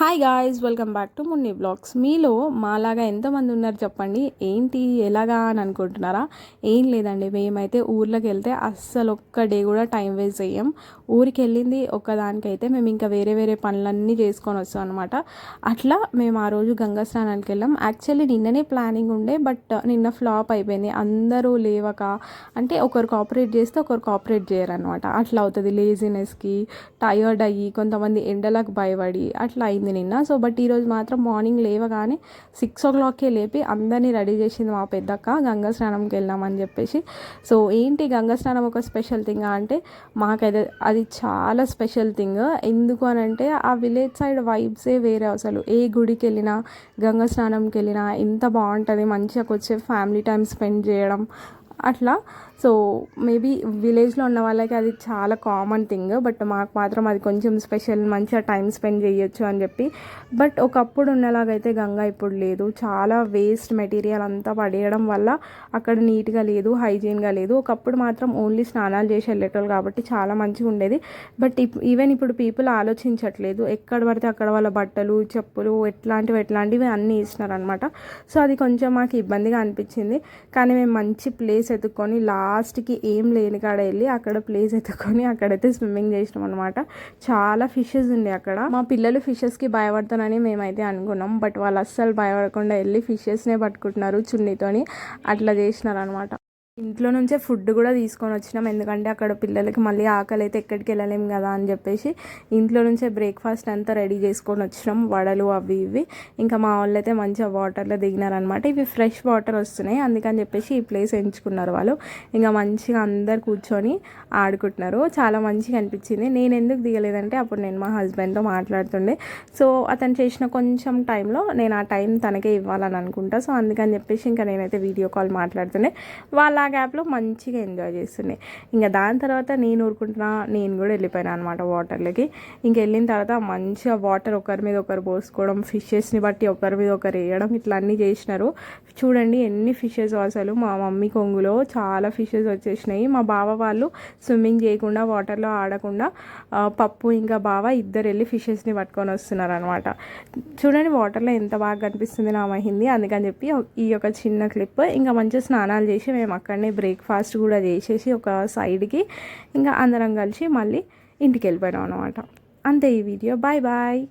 Hi guys, welcome back to Munni blogs. మీలో మాలాగా ఎంతమంది ఉన్నారు చెప్పండి. ఏంటి ఎలాగా అని అనుకుంటున్నారా? ఏం లేదండి, మేమైతే ఊర్లోకి వెళ్తే అస్సలు ఒక్క డే కూడా టైం వేస్ట్ చేయం. ఊరికి వెళ్ళింది ఒక్కదానికైతే మేము ఇంకా వేరే వేరే పనులన్నీ చేసుకొని వస్తాం అనమాట. అట్లా మేము ఆ రోజు గంగా స్నానానికి వెళ్ళాం. యాక్చువల్లీ నిన్ననే ప్లానింగ్ ఉండే, బట్ నిన్న ఫ్లాప్ అయిపోయింది. అందరూ లేవక, అంటే ఒకరు కోఆపరేట్ చేస్తే ఒకరు కోఆపరేట్ చేయరు అనమాట. అట్లా అవుతుంది, లేజినెస్కి టయర్డ్ అయ్యి కొంతమంది ఎండలకు భయపడి అట్లా అయింది నిన్న. సో బట్ ఈరోజు మాత్రం మార్నింగ్ లేవగానే 6 o'clockకే లేపి అందరినీ రెడీ చేసింది మా పెద్దక్క. గంగా స్నానంకి వెళ్దామని చెప్పేసి. సో ఏంటి గంగా స్నానం ఒక స్పెషల్ థింగ్ అంటే, మాకైతే అది చాలా స్పెషల్ థింగ్. ఎందుకు అని అంటే ఆ విలేజ్ సైడ్ వైబ్సే వేరే. అసలు ఏ గుడికి వెళ్ళినా, గంగా స్నానంకి వెళ్ళినా ఎంత బాగుంటుంది. మంచిగా వచ్చే ఫ్యామిలీ టైం స్పెండ్ చేయడం అట్లా. సో మేబీ విలేజ్లో ఉన్న వాళ్ళకి అది చాలా కామన్ థింగ్, బట్ మాకు మాత్రం అది కొంచెం స్పెషల్. మంచిగా టైం స్పెండ్ చేయొచ్చు అని చెప్పి. బట్ ఒకప్పుడు ఉన్నలాగైతే గంగా ఇప్పుడు లేదు. చాలా వేస్ట్ మెటీరియల్ అంతా పడేయడం వల్ల అక్కడ నీట్గా లేదు, హైజీన్గా లేదు. ఒకప్పుడు మాత్రం ఓన్లీ స్నానాలు చేసి వెళ్ళేటోళ్ళు కాబట్టి చాలా మంచిగా ఉండేది. బట్ ఈవెన్ ఇప్పుడు పీపుల్ ఆలోచించట్లేదు. ఎక్కడ పడితే అక్కడ వాళ్ళ బట్టలు, చెప్పులు ఎట్లాంటివి అన్నీ ఇస్తున్నారు అనమాట. సో అది కొంచెం మాకు ఇబ్బందిగా అనిపించింది. కానీ మేము మంచి ప్లేస్ ఎత్తుక్కొని లాస్ట్కి ఏం లేని కాడ వెళ్ళి అక్కడ ప్లేస్ ఎత్తుకొని అక్కడైతే స్విమ్మింగ్ చేసినాం అనమాట. చాలా ఫిషెస్ ఉండే అక్కడ. మా పిల్లలు ఫిషెస్కి భయపడతానని మేమైతే అనుకున్నాం, బట్ వాళ్ళు అస్సలు భయపడకుండా వెళ్ళి ఫిషెస్నే పట్టుకుంటున్నారు చున్నీతోని. అట్లా చేసినారు అనమాట. ఇంట్లో నుంచే ఫుడ్ కూడా తీసుకొని వచ్చినాం, ఎందుకంటే అక్కడ పిల్లలకి మళ్ళీ ఆకలి అయితే ఎక్కడికి వెళ్ళలేం కదా అని చెప్పేసి ఇంట్లో నుంచే బ్రేక్ఫాస్ట్ అంతా రెడీ చేసుకొని వచ్చినాం. వడలు అవి ఇవి. ఇంకా మా వాళ్ళు అయితే మంచిగా వాటర్లో దిగినారనమాట. ఇవి ఫ్రెష్ వాటర్ వస్తున్నాయి, అందుకని చెప్పేసి ఈ ప్లేస్ ఎంచుకున్నారు వాళ్ళు. ఇంకా మంచిగా అందరు కూర్చొని ఆడుకుంటున్నారు. చాలా మంచిగా అనిపించింది. నేను ఎందుకు దిగలేదంటే అప్పుడు నేను మా హస్బెండ్తో మాట్లాడుతుండే. సో అతను చేసిన కొంచెం టైంలో నేను ఆ టైం తనకే ఇవ్వాలని అనుకుంటా. సో అందుకని చెప్పేసి ఇంకా నేనైతే వీడియో కాల్ మాట్లాడుతుండే. వాళ్ళ ఆ గ్యాప్లో మంచిగా ఎంజాయ్ చేస్తున్నాయి. ఇంకా దాని తర్వాత నేను ఊరుకుంటున్నా, నేను కూడా వెళ్ళిపోయినా అనమాట వాటర్లోకి. ఇంక వెళ్ళిన తర్వాత మంచిగా వాటర్ ఒకరి మీద ఒకరు పోసుకోవడం, ఫిషెస్ని బట్టి ఒకరి మీద ఒకరు వేయడం, ఇట్లా అన్నీ చేసినారు. చూడండి ఎన్ని ఫిషెస్. అసలు మా మమ్మీ కొంగులో చాలా ఫిషెస్ వచ్చేసినాయి. మా బావ వాళ్ళు స్విమ్మింగ్ చేయకుండా, వాటర్లో ఆడకుండా పప్పు ఇంకా బావ ఇద్దరు వెళ్ళి ఫిషెస్ని పట్టుకొని వస్తున్నారు అనమాట. చూడండి వాటర్లో ఎంత బాగా కనిపిస్తుంది నా మహింది. అందుకని చెప్పి ఈ యొక్క చిన్న క్లిప్. ఇంకా మంచిగా స్నానాలు చేసి మేము అక్కడనే బ్రేక్ఫాస్ట్ కూడా చేసేసి ఒక సైడ్కి ఇంకా అందరం కలిసి మళ్ళీ ఇంటికి వెళ్ళిపోయినాం అనమాట. అంతే ఈ వీడియో. Bye bye.